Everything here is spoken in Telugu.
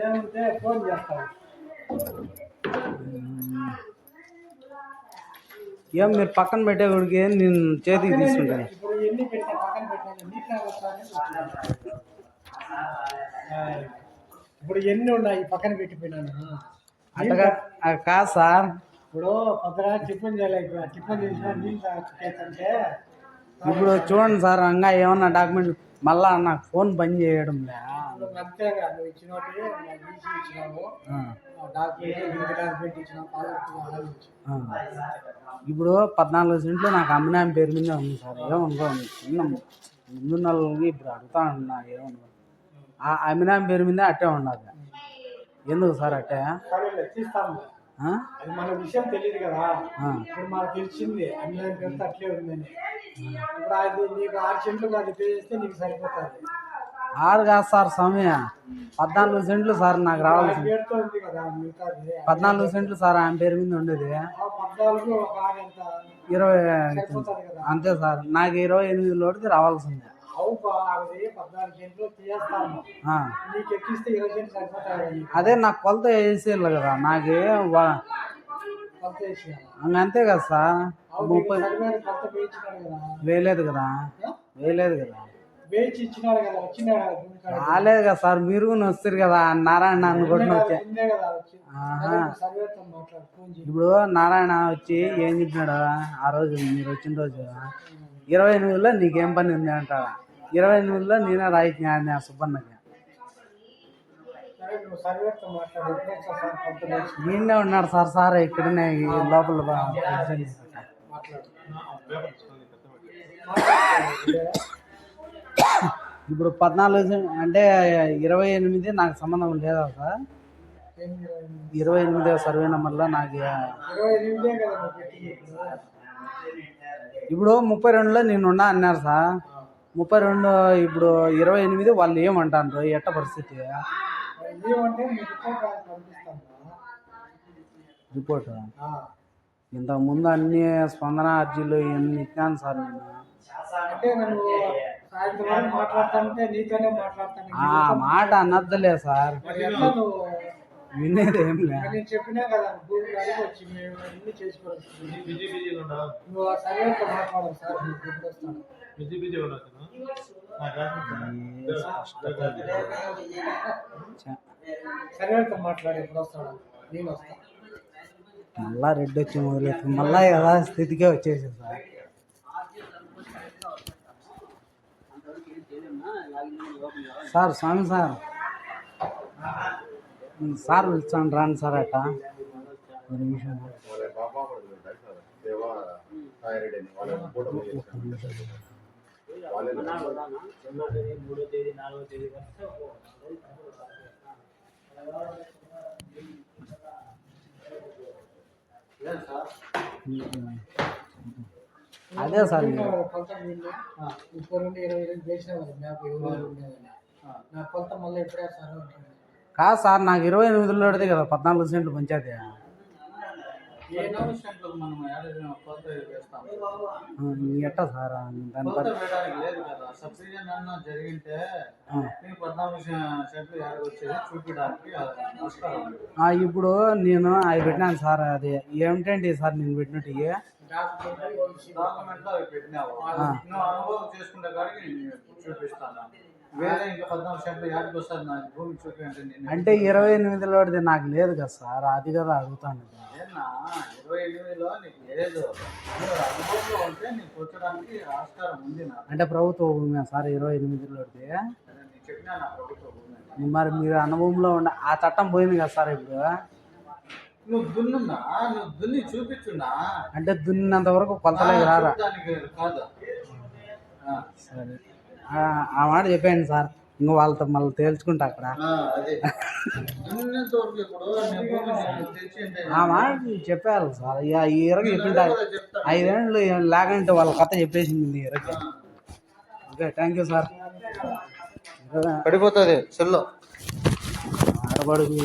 ఏమంటే ఫోన్ చేస్తాను. ఏం మీరు పక్కన పెట్టే గుడికి నేను చేతికి తీసుకుంటాను. ఇప్పుడు ఎన్ని పెట్టా పక్కన పెట్టాను. ఇప్పుడు ఎన్ని ఉన్నాయి పక్కన పెట్టిపోయినాను. అట్టగా కాదు సార్. ఇప్పుడు పొద్దున టిఫిన్ చేయలేదు. టిఫిన్ చేసిన నీళ్ళు అంటే ఇప్పుడు చూడండి సార్, ఇంకా ఏమన్నా డాక్యుమెంట్ మళ్ళా నాకు ఫోన్ బంద్ చేయడం లే. అంతేగా నువ్వు ఇచ్చినట్టు ఇచ్చినావు డాక్యుమెంట్ ఇచ్చినావు. ఇప్పుడు 14 సెంట్లు నాకు అమ్మినాయం పేరు మీద ఉంది సార్. ఏమనుకోండి చిన్న ముందు నెలలకి ఇప్పుడు అడుగుతా ఉన్నా. ఏమనుకో ఆ అమ్మినాయం పేరు మీద అట్టే ఉండదు. ఎందుకు సార్ అట్టే? అది మన విషయం తెలియదు కదా. ఇప్పుడు మనకు తెలిసింది అమ్మినాయం పేరుతో అట్లే ఉందని. ఇప్పుడు అది నీకు 6 సెంట్లు అది పే చేస్తే నీకు సరిపోతుంది. 6 కాదు సార్ సమయ 14 సెంట్లు సార్ నాకు రావాల్సింది. 14 సెంట్లు సార్ ఆయన పేరు మీద ఉండేది. 20 అంతే సార్. నాకు 28 లోటుకి రావాల్సింది. అదే నాకు కొలత వేసేయాలి కదా. నాకే అంతే కదా సార్. 30 వేయలేదు కదా. రాలేదు కదా సార్. మీరు వస్తారు కదా నారాయణ అనుకుంటున్న వచ్చా. ఇప్పుడు నారాయణ వచ్చి ఏం చెప్పినాడు ఆ రోజు మీరు వచ్చిన రోజు, 28లో నీకేం పని ఉంది అంటాడా. 28లో నేనే రాయించిన సుబ్బన్నకి. ఈయనే ఉన్నాడు సార్. సార్ ఇక్కడనే లోపల ఇప్పుడు 14 అంటే 28 నాకు సంబంధం లేదా సార్? 28 సర్వే నెంబర్లో నాకు ఇప్పుడు 32లో నేను ఉన్నా అన్నారు సార్. 32 ఇప్పుడు 28 వాళ్ళు ఏమంటారు? ఎట్ట పరిస్థితి? రిపోర్ట్ ఇంతకుముందు అన్ని స్పందన అర్జీలు ఇవన్నీ ఇచ్చాను సార్. నేను మాట అనద్దలే సార్. వినేది ఏం లేదు. చెప్పినా కదా మాట్లాడి ఎప్పుడు వస్తాడు. నేను వస్తాను. మళ్ళా రెడ్డి వచ్చి మొదలెత్తుంది. మళ్ళా కదా స్థితికే వచ్చేసి సార్. సార్ స్వామి సార్ సార్ పిలుస్తాను రాండి సార్. అట్ట ఒక నిమిషం. అదే సార్ కాదు సార్. నాకు 28లోదే కదా 14 సెంట్లు పంచాయతీ. ఎట్టా సార్ దాని ఇప్పుడు నేను అవి పెట్టినాను సార్. అది ఏమిటండి సార్ నేను పెట్టినట్టు అంటే 28లోది నాకు లేదు కదా సార్. అది కదా అడుగుతాను. అంటే ప్రభుత్వ భూమి సార్ 28లోది. మరి మీరు అనుభవంలో ఉండ ఆ చట్టం పోయింది కదా సార్. ఇప్పుడు నువ్వు దున్నున్నా, నువ్వు దున్ని చూపించున్నా అంటే దున్నినంత వరకు కొలతలేక రారా? సరే ఆ మాట చెప్పండి సార్. ఇంకో వాళ్ళతో మళ్ళీ తేల్చుకుంటా అక్కడ. ఆ మాట చెప్పారు సార్. ఈ ఇరగ చెప్పింటారు 5 ఏళ్ళు లేకంటే వాళ్ళ కథ చెప్పేసింది ఇరగ. Okay thank you sir. పడిపోతుంది సెల్లో ఆడబడుగు